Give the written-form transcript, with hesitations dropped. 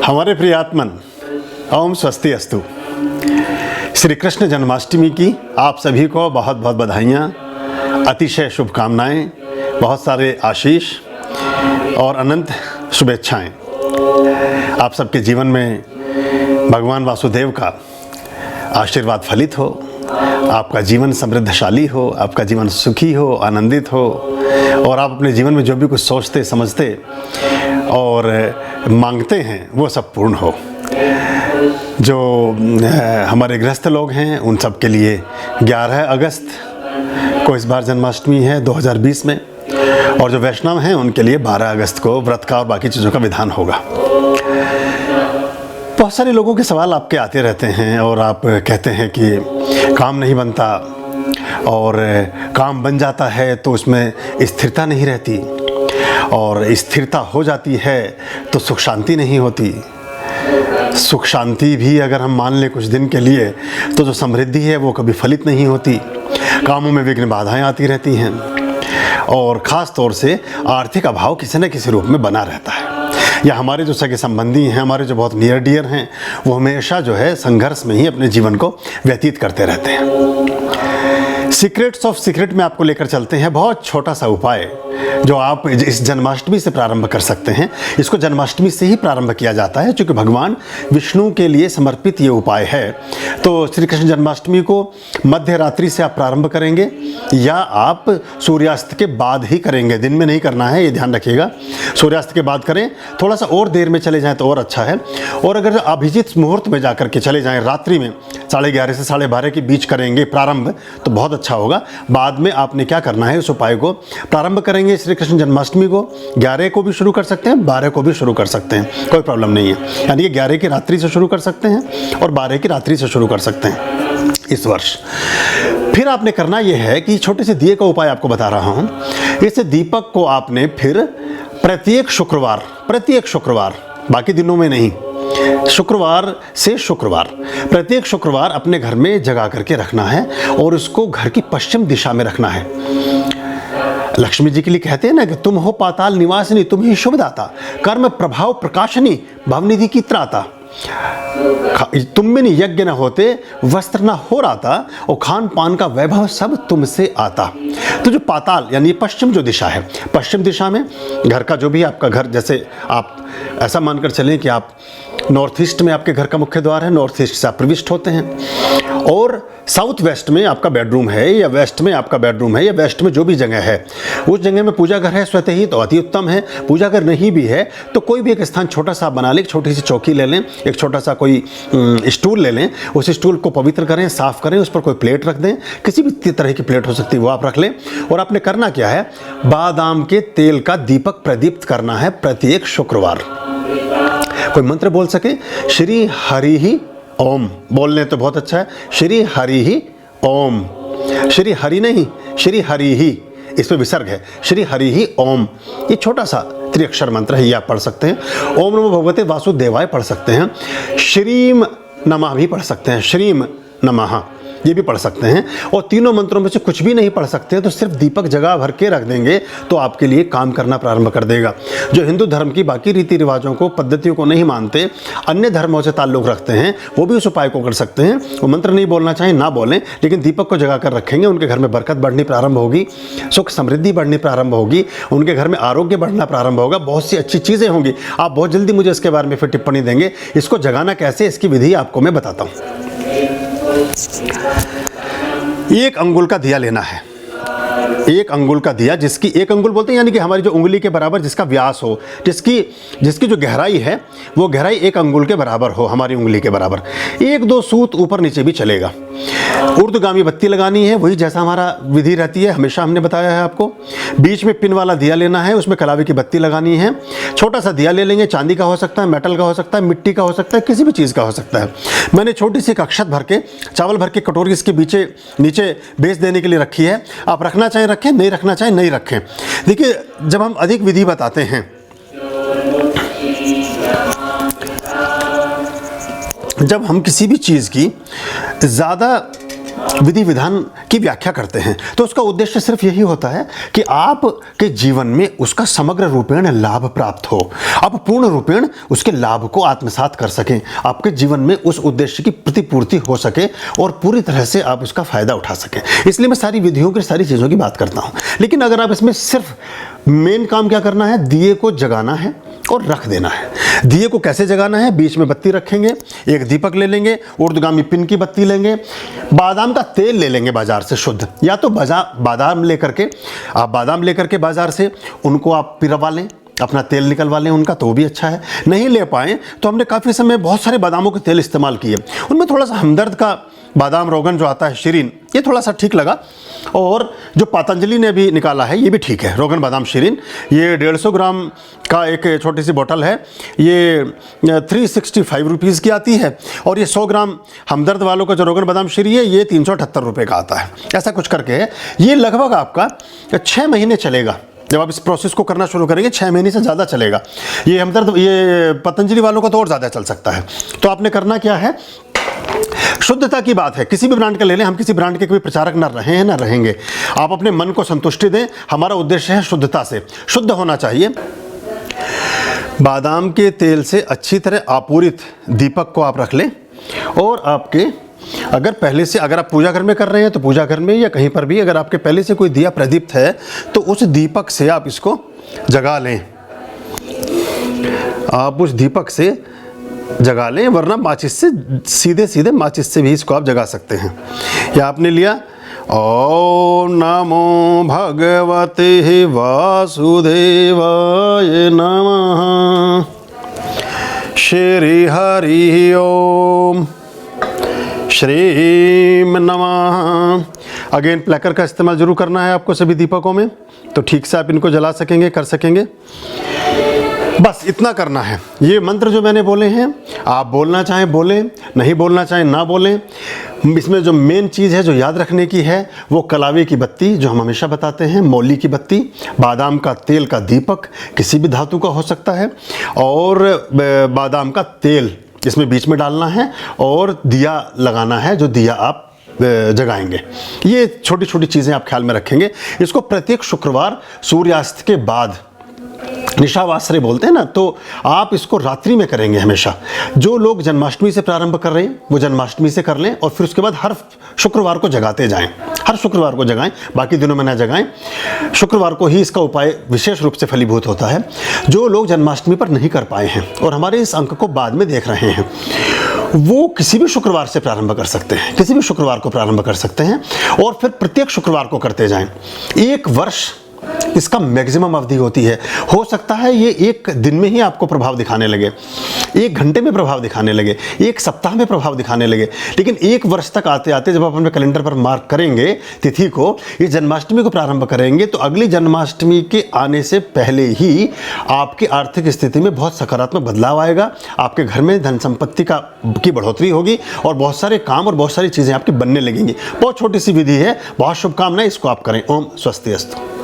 हमारे प्रिय आत्मन, ओम स्वस्ति अस्तु। श्री कृष्ण जन्माष्टमी की आप सभी को बहुत बहुत बधाइयाँ, अतिशय शुभकामनाएं, बहुत सारे आशीष और अनंत शुभेच्छाएं। आप सबके जीवन में भगवान वासुदेव का आशीर्वाद फलित हो, आपका जीवन समृद्धशाली हो, आपका जीवन सुखी हो, आनंदित हो और आप अपने जीवन में जो भी कुछ सोचते समझते और मांगते हैं वो सब पूर्ण हो। जो हमारे गृहस्थ लोग हैं उन सब के लिए 11 अगस्त को इस बार जन्माष्टमी है 2020 में, और जो वैष्णव हैं उनके लिए 12 अगस्त को व्रत का और बाकी चीज़ों का विधान होगा। बहुत सारे लोगों के सवाल आपके आते रहते हैं और आप कहते हैं कि काम नहीं बनता और काम बन जाता है तो उसमें स्थिरता नहीं रहती, और स्थिरता हो जाती है तो सुख शांति नहीं होती। सुख शांति भी अगर हम मान लें कुछ दिन के लिए तो जो समृद्धि है वो कभी फलित नहीं होती। कामों में विघ्न बाधाएं आती रहती हैं और ख़ास तौर से आर्थिक अभाव किसी न किसी रूप में बना रहता है। या हमारे जो सगे संबंधी हैं, हमारे जो बहुत नियर डियर हैं, वो हमेशा जो है संघर्ष में ही अपने जीवन को व्यतीत करते रहते हैं। सीक्रेट्स ऑफ सीक्रेट में आपको लेकर चलते हैं बहुत छोटा सा उपाय जो आप इस जन्माष्टमी से प्रारंभ कर सकते हैं। इसको जन्माष्टमी से ही प्रारंभ किया जाता है क्योंकि भगवान विष्णु के लिए समर्पित ये उपाय है। तो श्री कृष्ण जन्माष्टमी को मध्य रात्रि से आप प्रारंभ करेंगे या आप सूर्यास्त के बाद ही करेंगे, दिन में नहीं करना है, ये ध्यान रखिएगा। सूर्यास्त के बाद करें, थोड़ा सा और देर में चले जाएं तो और अच्छा है। और अगर अभिजीत मुहूर्त में जा कर के चले जाएं, रात्रि में 11:30 से 12:30 के बीच करेंगे प्रारंभ, तो बहुत अच्छा होगा। बाद में आपने क्या करना है, इस उपाय को प्रारंभ करेंगे श्री कृष्ण जन्माष्टमी को 11 को भी शुरू कर सकते हैं, 12 को भी शुरू कर सकते हैं, कोई प्रॉब्लम नहीं है। यानी कि 11 की रात्रि से शुरू कर सकते हैं और 12 की रात्रि से शुरू कर सकते हैं इस वर्ष। फिर आपने करना यह है कि छोटे से दिए का उपाय आपको बता रहा हूं। इस दीपक को आपने फिर प्रत्येक शुक्रवार, बाकी दिनों में नहीं, शुक्रवार से शुक्रवार, प्रत्येक शुक्रवार अपने घर में जगा करके रखना है और उसको घर की पश्चिम दिशा में रखना है। लक्ष्मी जी के लिए कहते हैं ना कि तुम हो पाताल निवासिनी, तुम ही शुभदाता, कर्म प्रभाव प्रकाशनी, भवनिधि की त्राता। तुम में नहीं यज्ञ न होते, वस्त्र न हो राता, और खान पान का वैभव सब तुमसे आता। तो जो पाताल यानी पश्चिम जो दिशा है, पश्चिम दिशा में घर का जो भी आपका घर, जैसे आप ऐसा मानकर चलें कि आप नॉर्थ ईस्ट में आपके घर का मुख्य द्वार है, नॉर्थ ईस्ट से आप प्रविष्ट होते हैं, और साउथ वेस्ट में आपका बेडरूम है या वेस्ट में आपका बेडरूम है या वेस्ट में जो भी जगह है उस जगह में पूजा घर है स्वतः ही तो अति उत्तम है। पूजा घर नहीं भी है तो कोई भी एक स्थान छोटा सा बना लें, एक छोटी सी चौकी ले लें, एक छोटा सा कोई स्टूल ले लें, उस स्टूल को पवित्र करें, साफ करें, उस पर कोई प्लेट रख दें, किसी भी तरह की प्लेट हो सकती है वो आप रख लें। और आपने करना क्या है, बादाम के तेल का दीपक प्रदीप्त करना है प्रत्येक शुक्रवार। कोई मंत्र बोल सके, श्री हरि ही ओम बोल लें तो बहुत अच्छा है। श्री हरि ही ओम, श्री हरि नहीं, श्री हरि ही, इसमें विसर्ग है, श्री हरि ही ओम। ये छोटा सा त्रिअक्षर मंत्र है, ये आप पढ़ सकते हैं। ओम नमो भगवते वासुदेवाय पढ़ सकते हैं, श्रीम नमः भी पढ़ सकते हैं, श्रीम नमः ये भी पढ़ सकते हैं। और तीनों मंत्रों में से कुछ भी नहीं पढ़ सकते तो सिर्फ दीपक जगह भर के रख देंगे तो आपके लिए काम करना प्रारंभ कर देगा। जो हिंदू धर्म की बाकी रीति रिवाजों को, पद्धतियों को नहीं मानते, अन्य धर्मों से ताल्लुक़ रखते हैं, वो भी उस उपाय को कर सकते हैं। वो मंत्र नहीं बोलना चाहें ना बोलें, लेकिन दीपक को जगा कर रखेंगे, उनके घर में बरकत बढ़नी प्रारंभ होगी, सुख समृद्धि बढ़नी प्रारंभ होगी, उनके घर में आरोग्य बढ़ना प्रारंभ होगा, बहुत सी अच्छी चीज़ें होंगी। आप बहुत जल्दी मुझे इसके बारे में फिर टिप्पणी देंगे। इसको जगाना कैसे, इसकी विधि आपको मैं बताता हूँ। 1 अंगुल का दिया लेना है, 1 अंगुल का दिया, जिसकी 1 अंगुल बोलते हैं यानी कि हमारी जो उंगली के बराबर जिसका व्यास हो, जिसकी जो गहराई है वो गहराई 1 अंगुल के बराबर हो, हमारी उंगली के बराबर। 1-2 सूत ऊपर नीचे भी चलेगा। ऊर्ध्वगामी बत्ती लगानी है, वही जैसा हमारा विधि रहती है, हमेशा हमने बताया है आपको। बीच में पिन वाला दिया लेना है, उसमें कलावे की बत्ती लगानी है। छोटा सा दिया ले लेंगे, चांदी का हो सकता है, मेटल का हो सकता है, मिट्टी का हो सकता है, किसी भी चीज़ का हो सकता है। मैंने छोटी सी एक अक्षत भर के, चावल भर के कटोरी इसके नीचे बेच देने के लिए रखी है। आप रखना चाहें रखें, नहीं रखना चाहें नहीं रखें। देखिए, जब हम अधिक विधि बताते हैं, जब हम किसी भी चीज़ की ज़्यादा विधि विधान की व्याख्या करते हैं, तो उसका उद्देश्य सिर्फ यही होता है कि आपके जीवन में उसका समग्र रूपेण लाभ प्राप्त हो, आप पूर्ण रूपेण उसके लाभ को आत्मसात कर सकें, आपके जीवन में उस उद्देश्य की प्रतिपूर्ति हो सके और पूरी तरह से आप उसका फायदा उठा सकें। इसलिए मैं सारी विधियों की, सारी चीज़ों की बात करता हूँ। लेकिन अगर आप इसमें सिर्फ मेन काम क्या करना है, दिए को जगाना है और रख देना है। दिए को कैसे जगाना है, बीच में बत्ती रखेंगे, एक दीपक ले लेंगे, ऊर्ध्वगामी पिन की बत्ती लेंगे, बादाम का तेल ले लेंगे बाजार से शुद्ध, या तो बादाम लेकर के बाजार से उनको आप पिरवा लें, अपना तेल निकलवा लें उनका, तो वो भी अच्छा है। नहीं ले पाएँ तो हमने काफ़ी समय बहुत सारे बादामों के तेल इस्तेमाल किए, उनमें थोड़ा सा हमदर्द का बादाम रोगन जो आता है शीरीन, ये थोड़ा सा ठीक लगा। और जो पतंजलि ने भी निकाला है ये भी ठीक है, रोगन बादाम शीरीन, ये 150 ग्राम का एक छोटी सी बोतल है, ये 365 रुपीज़ की आती है। और ये 100 ग्राम हमदर्द वालों का जो रोगन बादाम शीरी है ये 378 रुपये का आता है। ऐसा कुछ करके है, ये लगभग आपका 6 महीने चलेगा। जब आप इस प्रोसेस को करना शुरू करेंगे 6 महीने से ज़्यादा चलेगा। ये हमदर्द, ये पतंजलि वालों का तो और ज़्यादा चल सकता है। तो आपने करना क्या है, शुद्धता की बात है, किसी भी ब्रांड का ले लें, हम किसी ब्रांड के कोई प्रचारक ना रहे हैं ना रहेंगे। आप अपने मन को संतुष्टि दें, हमारा उद्देश्य है शुद्धता से, शुद्ध होना चाहिए। बादाम के तेल से अच्छी तरह आपूरित दीपक को आप रख लें, और आपके अगर पहले से, अगर आप पूजा घर में कर रहे हैं तो पूजा घर में या कहीं पर भी अगर आपके पहले से कोई दिया प्रदीप्त है तो उस दीपक से आप इसको जगा लें, आप उस दीपक से जगा लें, वरना माचिस से, सीधे माचिस से भी इसको आप जगा सकते हैं। या आपने लिया, ओम नमो भगवते वासुदेवाय नमः, श्री हरि ओम, श्रीम नमः। अगेन प्लेकर का इस्तेमाल जरूर करना है आपको सभी दीपकों में, तो ठीक से आप इनको जला सकेंगे, कर सकेंगे। बस इतना करना है। ये मंत्र जो मैंने बोले हैं, आप बोलना चाहें बोलें, नहीं बोलना चाहें ना बोलें। इसमें जो मेन चीज़ है जो याद रखने की है वो कलावे की बत्ती, जो हम हमेशा बताते हैं, मौली की बत्ती, बादाम का तेल का दीपक, किसी भी धातु का हो सकता है, और बादाम का तेल इसमें बीच में डालना है, और दिया लगाना है, जो दिया आप जगाएंगे। ये छोटी छोटी चीज़ें आप ख्याल में रखेंगे। इसको प्रत्येक शुक्रवार सूर्यास्त के बाद, निशावासरे बोलते हैं ना, तो आप इसको रात्रि में करेंगे हमेशा। जो लोग जन्माष्टमी से प्रारंभ कर रहे हैं वो जन्माष्टमी से कर लें, और फिर उसके बाद हर शुक्रवार को जगाते जाएं, हर शुक्रवार को जगाएं, बाकी दिनों में ना जगाएं। शुक्रवार को ही इसका उपाय विशेष रूप से फलीभूत होता है। जो लोग जन्माष्टमी पर नहीं कर पाए हैं और हमारे इस अंक को बाद में देख रहे हैं, वो किसी भी शुक्रवार से प्रारंभ कर सकते हैं, किसी भी शुक्रवार को प्रारंभ कर सकते हैं, और फिर प्रत्येक शुक्रवार को करते जाएं। 1 वर्ष इसका मैक्सिमम अवधि होती है। हो सकता है ये 1 दिन में ही आपको प्रभाव दिखाने लगे, 1 घंटे में प्रभाव दिखाने लगे, 1 सप्ताह में प्रभाव दिखाने लगे, लेकिन 1 वर्ष तक आते आते जब आप अपने कैलेंडर पर मार्क करेंगे तिथि को, ये जन्माष्टमी को प्रारंभ करेंगे, तो अगली जन्माष्टमी के आने से पहले ही आपकी आर्थिक स्थिति में बहुत सकारात्मक बदलाव आएगा। आपके घर में धन संपत्ति की बढ़ोतरी होगी, और बहुत सारे काम और बहुत सारी चीज़ें आपकी बनने लगेंगी। बहुत छोटी सी विधि है, बहुत शुभकामनाएं, इसको आप करें। ओम स्वस्ति अस्तु।